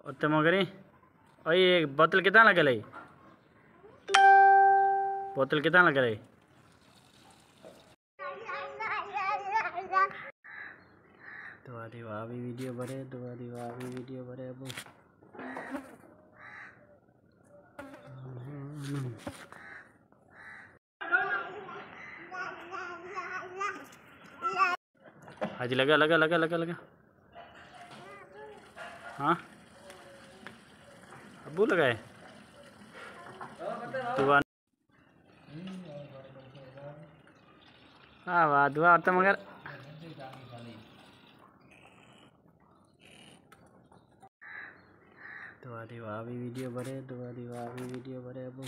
उत्तम मगरी ओए बोतल कितना लगल है? बोतल कितना लगल है? दुआ दीवा भी वीडियो भरे, दुआ दीवा भी वीडियो भरे। अब हाजी लगा लगा लगा लगा लगा। हाँ अबू लगाए दुआ। हाँ वाह दुआ और तो मगर दुआ दीवा भी वीडियो भरे, दुआ दीवा भी वीडियो भरे। अब